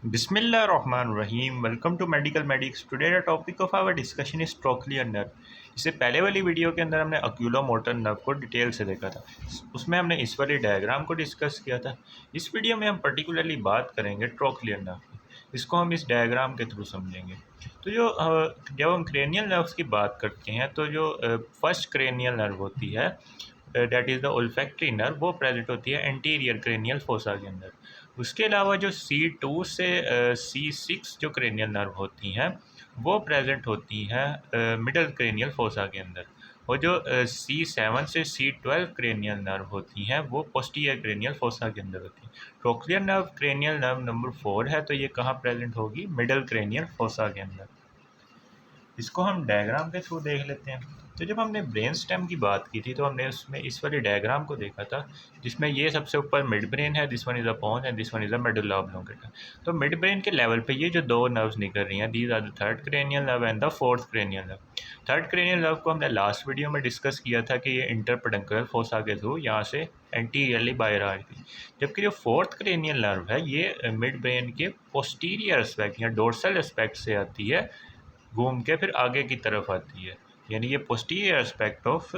बिस्मिल्लाहिर्रहमानिर्रहीम। Welcome to medical medics. Today the topic of our discussion is trochlear nerve. इससे पहले वाली video के अंदर हमने अक्यूलोमोटर नर्व को डिटेल से देखा था। उसमें हमने इस वाली डायग्राम को डिस्कस किया था। इस वीडियो में हम पर्टिकुलरली बात करेंगे ट्रोक्लियर नर्व की। इसको हम इस डायग्राम के थ्रू समझेंगे। तो जब हम क्रेनियल नर्व्स की बात करते हैं तो जो फर्स्ट क्रेनियल नर्व होती है that is the olfactory nerve, वो प्रेजेंट होती है एंटीरियर क्रेनियल फोसा के अंदर। उसके अलावा जो C2 से C6 जो क्रेनियल नर्व होती हैं वो प्रेजेंट होती हैं मिडल क्रेनियल फोसा के अंदर। और जो C7 से C12 क्रेनियल नर्व होती हैं वो पोस्टीरियर क्रेनियल फोसा के अंदर होती हैं। Trochlear nerve cranial nerve number 4 है, तो ये कहाँ प्रेजेंट होगी? मिडल क्रेनियल फोसा के अंदर। इसको हम डायग्राम के थ्रू देख लेते हैं। तो जब हमने ब्रेन स्टेम की बात की थी तो हमने उसमें इस वाले डायग्राम को देखा था, जिसमें ये सबसे ऊपर मिड ब्रेन है, this one is a pons and this one is a medulla oblongata. तो मिड ब्रेन के लेवल पे ये जो दो नर्व्स निकल रही हैं, these are the third cranial nerve and the fourth cranial nerve. Third cranial nerve को हमने लास्ट वीडियो में डिस्कस किया था कि ये इंटरपेडिकुलर फोसा के थ्रू यहाँ से एंटीरियरली बाहर आ रही थी। जबकि जो फोर्थ क्रेनियल नर्व है ये मिड ब्रेन के पोस्टीरियर एस्पेक्ट या डोर्सल एस्पेक्ट से आती है, घूम के फिर आगे की तरफ आती है। यानी ये posterior aspect of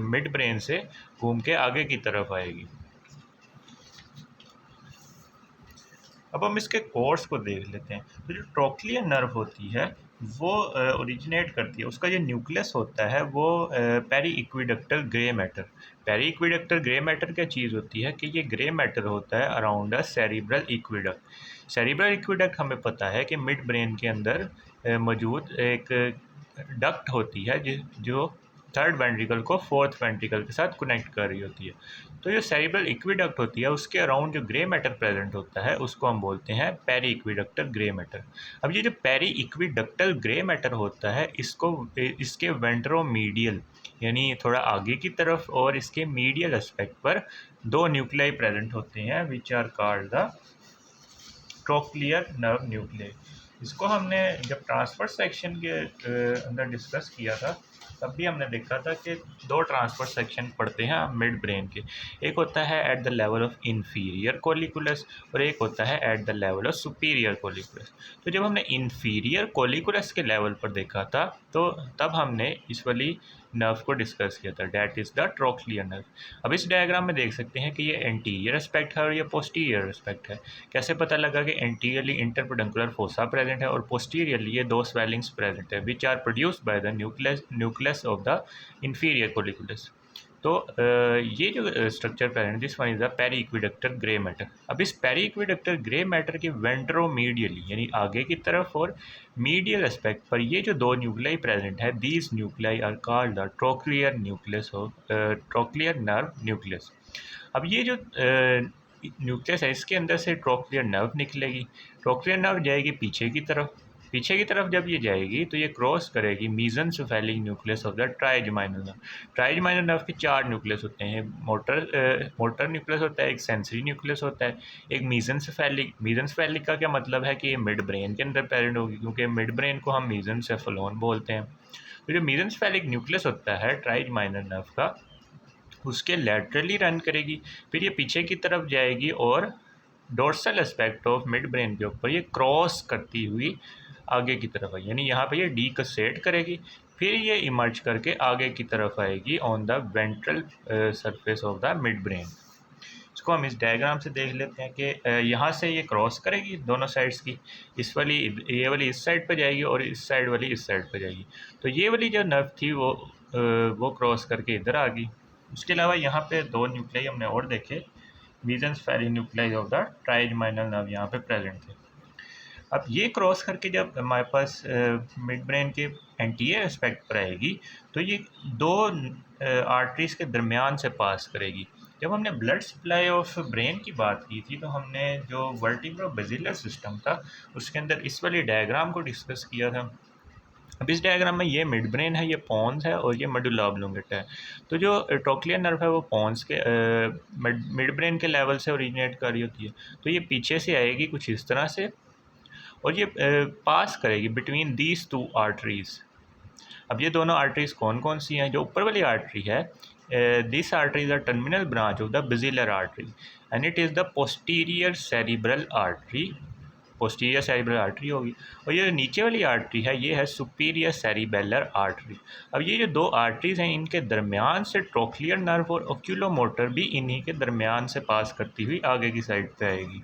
mid brain से घूम के आगे की तरफ आएगी। अब हम इसके कोर्स को देख लेते हैं। तो जो ट्रोक्लियर नर्व होती है वो ओरिजिनेट करती है, उसका जो न्यूक्लियस होता है वो peri aqueductal grey matter. Peri aqueductal grey matter क्या चीज़ होती है कि ये ग्रे मैटर होता है अराउंड अ सेरिब्रल इक्विडक्ट। सेरिब्रल इक्विडक्ट हमें पता है कि मिड ब्रेन के अंदर मौजूद एक डक्ट होती है जो थर्ड वेंट्रिकल को फोर्थ वेंट्रिकल के साथ कनेक्ट कर रही होती है। तो जो सेरिब्रल इक्विडक्ट होती है उसके अराउंड जो ग्रे मैटर प्रेजेंट होता है उसको हम बोलते हैं पेरी इक्विडक्टल ग्रे मैटर। अब ये जो पेरी इक्विडक्टल ग्रे मैटर होता है इसको इसके वेंट्रोमीडियल यानी थोड़ा आगे की तरफ और इसके मीडियल एस्पेक्ट पर दो न्यूक्लियाई प्रेजेंट होते हैं which are called the trochlear nerve nuclei. इसको हमने जब ट्रांसफर सेक्शन के अंदर डिस्कस किया था तब भी हमने देखा था कि दो ट्रांसफर सेक्शन पढ़ते हैं मिड ब्रेन के। एक होता है at the level of inferior colliculus और एक होता है at the level of superior colliculus. तो जब हमने इंफीरियर कोलिकुलस के लेवल पर देखा था तो तब हमने इस वाली नर्व को डिस्कस किया था, that is the trochlear nerve. अब इस डायग्राम में देख सकते हैं कि ये एंटीरियर एस्पेक्ट है और ये पोस्टीरियर एस्पेक्ट है। कैसे पता लगा कि एंटीरियरली इंटरपेडिकुलर फोसा प्रेजेंट है और पोस्टीरियरली ये दो स्वेलिंग्स प्रेजेंट है which are produced by the nucleus of the inferior colliculus. तो ये जो structure present this one is the peri aqueductal grey matter. अब इस पेरी इक्विडक्टल ग्रे मैटर के वेंट्रोमीडियली यानी आगे की तरफ और मीडियल एस्पेक्ट पर ये जो दो न्यूक्लियाई प्रेजेंट है, these nuclei are called the trochlear nucleus और ट्रोक्लियर नर्व न्यूक्लियस। अब ये जो न्यूक्लियस है इसके अंदर से ट्रोक्लियर नर्व निकलेगी। ट्रोक्लियर नर्व जाएगी पीछे की तरफ। पीछे की तरफ जब ये जाएगी तो ये क्रॉस करेगी mesencephalic nucleus of the trigeminal nerve. Trigeminal nerve के चार न्यूक्लियस होते हैं। मोटर न्यूक्लियस होता है, एक सेंसरी न्यूक्लियस होता है, एक मीजेंसेफेलिक। मीजेंसेफेलिक का क्या मतलब है कि ये मिड ब्रेन के अंदर प्रेजेंट होगी, क्योंकि मिड ब्रेन को हम मीजेंसेफेलोन बोलते हैं। तो जो मीजेंसेफेलिक न्यूक्लियस होता है ट्राइजेमिनल नर्व का, उसके लैटरली रन करेगी, फिर ये पीछे की तरफ जाएगी और dorsal aspect of mid brain के ऊपर ये क्रॉस करती हुई आगे की तरफ आई, यानी यहाँ पे ये डीकसेट करेगी, फिर ये इमर्ज करके आगे की तरफ आएगी on the ventral surface of the mid brain. इसको हम इस डायग्राम से देख लेते हैं कि यहाँ से ये क्रॉस करेगी दोनों साइड्स की। ये वाली इस साइड पर जाएगी और इस साइड वाली इस साइड पर जाएगी। तो ये वाली जो नर्व थी वो क्रॉस करके इधर आ गई। उसके अलावा यहाँ पे दो न्यूक्लियाई हमने और देखे, mesencephalic nuclei of the trigeminal nerve यहाँ पे प्रेजेंट थे। अब ये क्रॉस करके जब हमारे पास मिड ब्रेन के एंटीरियर एस्पेक्ट पर आएगी तो ये दो आर्टरीज के दरमियान से पास करेगी। जब हमने ब्लड सप्लाई ऑफ ब्रेन की बात की थी तो हमने जो वर्टिब्रो बेसिलर सिस्टम था उसके अंदर इस वाली डायग्राम को डिस्कस किया था। अब इस डायग्राम में ये मिड ब्रेन है, ये पॉन्स है और ये मेडुला ऑब्लोंगेटा है। तो जो ट्रोक्लियर नर्व है वो पॉन्स के मिड ब्रेन के लेवल से ओरिजिनेट कर रही होती है। तो ये पीछे से आएगी कुछ इस तरह से और ये पास करेगी बिटवीन दीज टू आर्टरीज। अब ये दोनों आर्टरीज कौन कौन सी हैं? जो ऊपर वाली आर्टरी है, this artery is the terminal branch of the basilar artery and it is the posterior cerebral artery posterior cerebral artery होगी, और ये जो नीचे वाली आर्टरी है ये है सुपीरियर सेरिबेलर आर्टरी। अब ये जो दो आर्टरीज हैं इनके दरमियान से ट्रोक्लियर नर्व और ओक्यूलोमोटर भी इन्हीं के दरमियान से पास करती हुई आगे की साइड पे आएगी।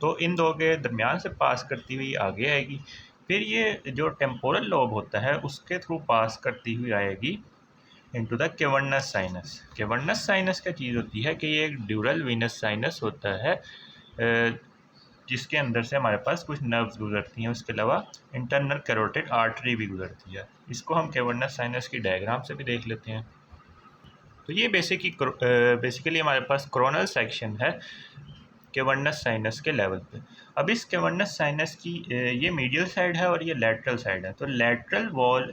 तो इन दो के दरमियान से पास करती हुई आगे आएगी। फिर ये जो टेम्पोरल लोब होता है उसके थ्रू पास करती हुई आएगी into the cavernous sinus. Cavernous sinus क्या चीज़ होती है कि ये एक ड्यूरल वीनस साइनस होता है जिसके अंदर से हमारे पास कुछ नर्व्स गुजरती हैं, उसके अलावा इंटरनल कैरोटिड आर्टरी भी गुजरती है। इसको हम कैवर्नस साइनस की डायग्राम से भी देख लेते हैं। तो ये बेसिकली हमारे पास कोरोनल सेक्शन है कैवर्नस साइनस के लेवल पे। अब इस कैवर्नस साइनस की ये मीडियल साइड है और ये लेटरल साइड है। तो lateral wall,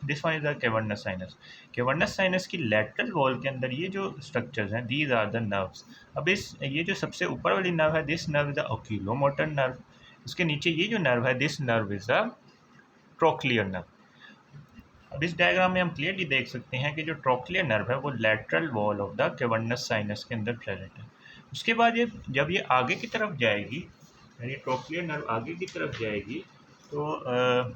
this one is the cavernous sinus. Cavernous sinus की लेटरल वॉल के अंदर ये जो स्ट्रक्चर्स हैं दीज आर द नर्व्स। अब ये जो सबसे ऊपर वाली नर्व है this nerve is the oculomotor nerve. उसके नीचे ये जो नर्व है this nerve is the trochlear nerve. अब इस डायग्राम में हम क्लियरली देख सकते हैं कि जो ट्रोक्लियर नर्व है वो lateral wall of the cavernous sinus के अंदर प्रेजेंट है। उसके बाद ये जब ये आगे की तरफ जाएगी, यानी ट्रोक्लियर नर्व आगे की तरफ जाएगी, तो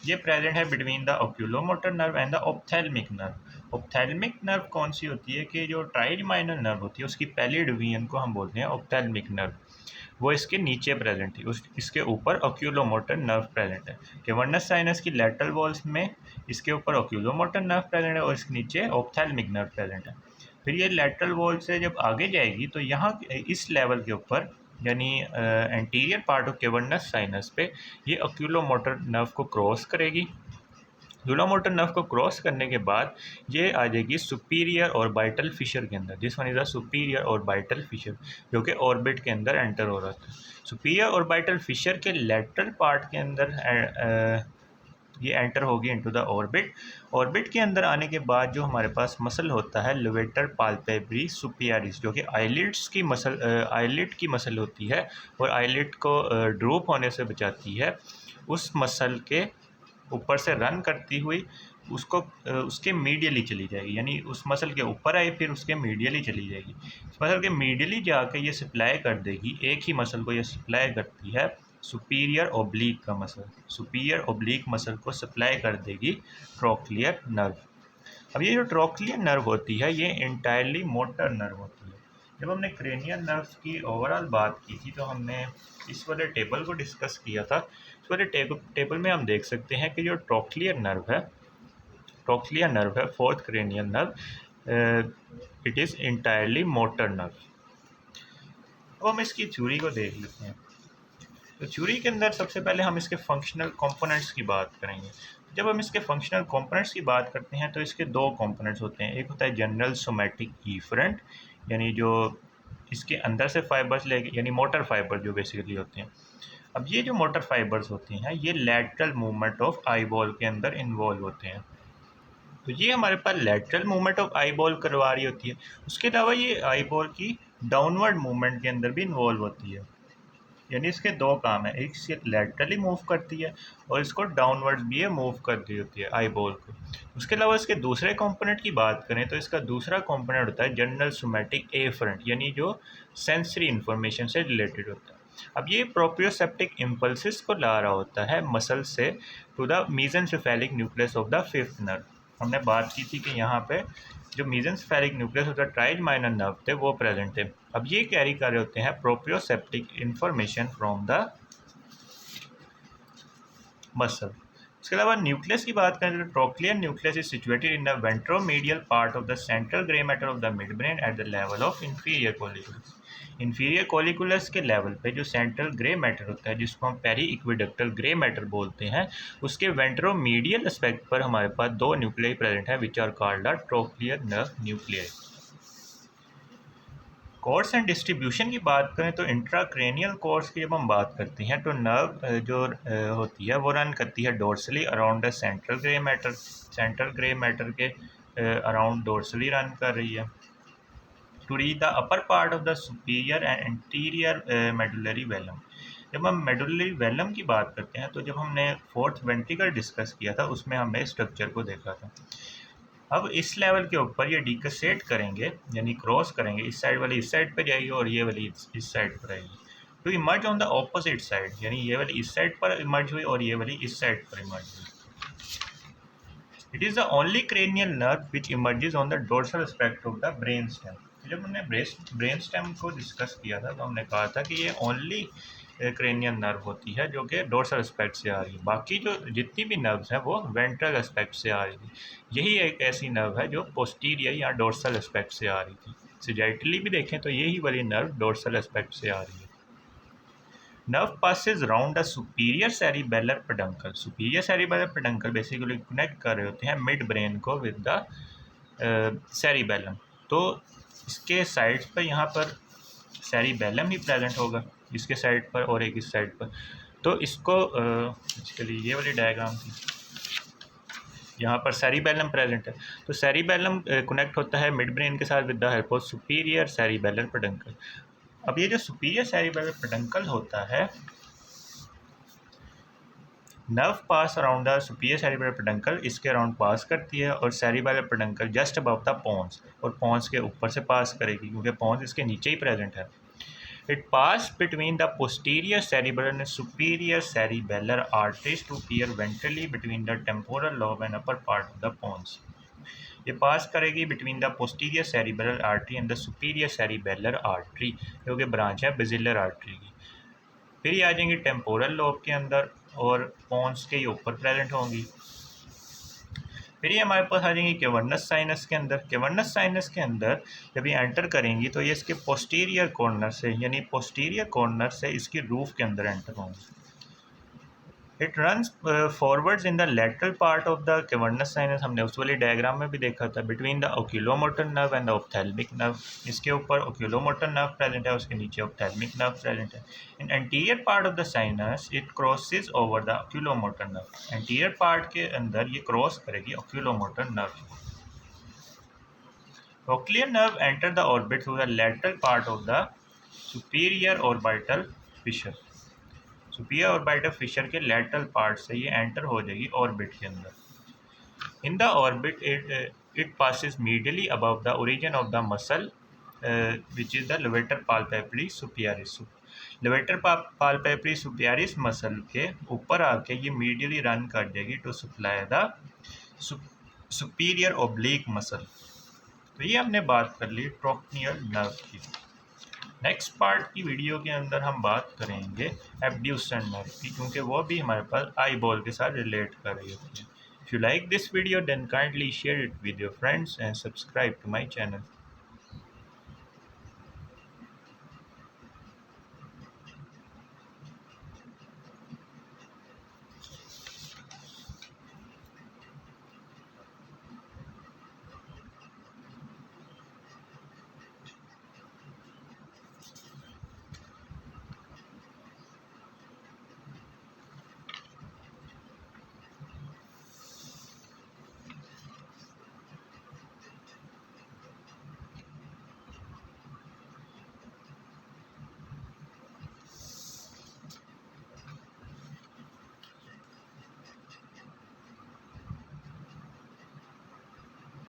ये प्रेजेंट है between the oculomotor nerve and the ophthalmic nerve. Ophthalmic nerve कौन सी होती है कि जो ट्राइजमाइनल नर्व होती है उसकी पहली डिवीजन को हम बोलते हैं ऑप्थेल्मिक नर्व, वो इसके नीचे प्रेजेंट थी। इसके ऊपर ओक्यूलोमोटर नर्व प्रेजेंट है। कैवर्नस साइनस की लेटरल वॉल्स में इसके ऊपर ओक्यूलोमोटर नर्व प्रेजेंट है और इसके नीचे ऑप्थेल्मिक नर्व प्रेजेंट है। फिर ये लेटरल वॉल से जब आगे जाएगी तो यहाँ इस लेवल के ऊपर यानी anterior part of cavernous sinus पे ये ओक्यूलोमोटर नर्व को क्रॉस करेगी। ओक्यूलोमोटर नर्व को क्रॉस करने के बाद ये आ जाएगी सुपीरियर ऑर्बिटल फिशर के अंदर। This one is the superior orbital Fisher जो कि ऑर्बिट के अंदर एंटर हो रहा था। सुपीरियर ऑर्बिटल फिशर के लेटरल पार्ट के अंदर ये एंटर होगी इनटू द ऑर्बिट। ऑर्बिट के अंदर आने के बाद जो हमारे पास मसल होता है लेवेटर पाल्पेब्री सुपियरिस जो कि आईलिड्स की मसल, आईलिड की मसल होती है और आईलिड को ड्रूप होने से बचाती है, उस मसल के ऊपर से रन करती हुई उसको उसके मीडियली चली जाएगी, यानी उस मसल के ऊपर आई फिर उसके मीडियली चली जाएगी। उस मसल के मीडियली जाके ये सप्लाई कर देगी, एक ही मसल को ये सप्लाई करती है सुपीरियर ओब्लिक का मसल, सुपीरियर ओब्लिक मसल को सप्लाई कर देगी ट्रोक्लियर नर्व। अब ये जो ट्रोक्लियर नर्व होती है ये इंटायरली मोटर नर्व होती है। जब हमने क्रेनियल नर्व्स की ओवरऑल बात की थी तो हमने इस वाले टेबल को डिस्कस किया था। इस वाले टेबल में हम देख सकते हैं कि जो ट्रोक्लियर नर्व है fourth cranial nerve, it is entirely motor nerve. अब हम इसकी थ्योरी को देख लेते हैं। तो थ्योरी के अंदर सबसे पहले हम इसके फंक्शनल कंपोनेंट्स की बात करेंगे। जब हम इसके फंक्शनल कंपोनेंट्स की बात करते हैं तो इसके दो कंपोनेंट्स होते हैं। एक होता है जनरल सोमैटिक इफरेंट, यानी जो इसके अंदर से फाइबर्स लेके, यानी मोटर फाइबर जो बेसिकली होते हैं। अब ये जो मोटर फाइबर्स होती हैं ये लैटरल मूवमेंट ऑफ आईबॉल के अंदर इन्वॉल्व होते हैं। तो ये हमारे पास लैटरल मूवमेंट ऑफ आईबॉल करवा रही होती है। उसके अलावा ये आईबॉल की डाउनवर्ड मूवमेंट के अंदर भी इन्वॉल्व होती है, यानी इसके दो काम है, एक से लैटरली मूव करती है और इसको डाउनवर्ड भी ये मूव कर रही होती है आई बॉल को। उसके अलावा इसके दूसरे कंपोनेंट की बात करें तो इसका दूसरा कंपोनेंट होता है जनरल सोमैटिक एफरेंट, यानी जो सेंसरी इंफॉर्मेशन से रिलेटेड होता है। अब ये प्रोप्रियोसेप्टिक इम्पल्सिस को ला रहा होता है मसल से to the mesencephalic nucleus of the fifth nerve. हमने बात की थी कि यहाँ पे जो मेसेंसेफेलिक न्यूक्लियस होता है ट्राइजमाइनल नर्व थे वो प्रेजेंट थे। अब ये कैरी कर रहे होते हैं प्रोप्रियोसेप्टिक इंफॉर्मेशन फ्रॉम द मसल। उसके अलावा न्यूक्लियस की बात करें तो trochlear nucleus is situated in the ventromedial part of the central grey matter of the mid brain at the level of inferior colliculus. Inferior colliculus के लेवल पे जो central grey matter होता है जिसको हम पेरी इक्विडक्टल ग्रे मैटर बोलते हैं, उसके वेंट्रोमीडियल एस्पेक्ट पर हमारे पास दो न्यूक्लियाई प्रेजेंट है which are called the trochlear nerve nuclei. Course and distribution की बात करें तो इंट्राक्रेनियल कोर्स की जब हम बात करते हैं तो नर्व जो होती है वो रन करती है dorsally around the central grey matter, central grey matter के अराउंड डोर्सली रन कर रही है to reach the upper part of the superior and anterior medullary velum. जब हम मेडुलरी वेलम की बात करते हैं तो जब हमने फोर्थ वेंट्रिकल डिस्कस किया था उसमें हमने स्ट्रक्चर को देखा था। अब इस लेवल के ऊपर ये डिकसेट करेंगे, यानी क्रॉस करेंगे, इस साइड वाली इस साइड पर जाएगी और ये वाली इस साइड पर आएगी। To emerge on the opposite side, यानी ये वाली इस साइड पर इमर्ज हुई और ये वाली इस साइड पर इमर्ज हुई। It is the only cranial nerve which emerges on the dorsal aspect of the brain stem. जब हमने ब्रेन स्टेम को डिस्कस किया था तो हमने कहा था कि ये ओनली क्रेनियल नर्व होती है जो कि डोर्सल एस्पेक्ट से आ रही है, बाकी जो जितनी भी नर्व्स हैं वो वेंट्रल एस्पेक्ट से आ रही थी। यही एक ऐसी नर्व है जो पोस्टीरियर या डोर्सल एस्पेक्ट से आ रही थी। सिजाइटली भी देखें तो यही वाली नर्व डोर्सल एस्पेक्ट से आ रही है। Nerve passes round the superior cerebellar peduncle. Superior cerebellar peduncle basically connect कर रहे होते हैं मिड ब्रेन को विद द सेरिबेलम। तो इसके साइड्स पर यहाँ पर सेरिबेलम ही प्रेजेंट होगा, इसके साइड पर और एक इस साइड पर। तो इसको बेसिकली ये वाली डायग्राम थी, यहाँ पर सेरिबेलम प्रेजेंट है। तो सेरिबेलम कनेक्ट होता है मिड ब्रेन के साथ with the help of superior cerebellar peduncle. अब ये जो सुपीरियर सेरिबेलर पेडंकल होता है, nerve pass around the superior cerebellar peduncle, इसके अराउंड पास करती है, और cerebellar peduncle just above the pons, और पोन्स के ऊपर से पास करेगी क्योंकि पोन्स इसके नीचे ही प्रेजेंट है। It pass between the posterior cerebellar and superior cerebellar arteries to appear ventrally between the temporal lobe and upper part of the pons. ये पास करेगी between the posterior cerebellar artery and the superior cerebellar artery, जो कि branch है basilar artery की। फिर ये आ जाएंगी temporal lobe के अंदर और पोन्स के ऊपर प्रेजेंट होंगी। फिर ये हमारे पास आ जाएंगी कैवर्नस साइनस के अंदर। कैवर्नस साइनस के अंदर जब ये एंटर करेंगी तो ये इसके पोस्टीरियर कॉर्नर से, यानी पोस्टीरियर कॉर्नर से इसकी रूफ के अंदर एंटर होंगी। It runs forwards in the lateral part of the cavernous sinus, हमने उस वाली डायग्राम में भी देखा था, between the oculomotor nerve and the ophthalmic nerve. इसके ऊपर ओक्यूलोमोटर नर्व प्रेजेंट है, उसके नीचे ऑप्थेल्मिक नर्व प्रेजेंट है। In anterior part of the sinus it crosses over the oculomotor nerve. Anterior part के अंदर ये क्रॉस करेगी oculomotor nerve. Cochlear nerve enter the orbit through the lateral part of the superior orbital fissure. Superior orbital fissure के lateral part से ये enter हो जाएगी orbit के अंदर। In the orbit it passes medially above the origin of the muscle which is the levator palpebrae superioris. Levator palpebrae superioris muscle के ऊपर आके ये मीडियली रन कर जाएगी to supply the superior oblique muscle. तो ये हमने बात कर ली ट्रोक्नियल नर्व की। नेक्स्ट पार्ट की वीडियो के अंदर हम बात करेंगे एब्ड्यूसेंट नर्व की, क्योंकि वो भी हमारे पास आई बॉल के साथ रिलेट कर रही होती है। If you like this video then kindly share it with your friends and subscribe to my channel.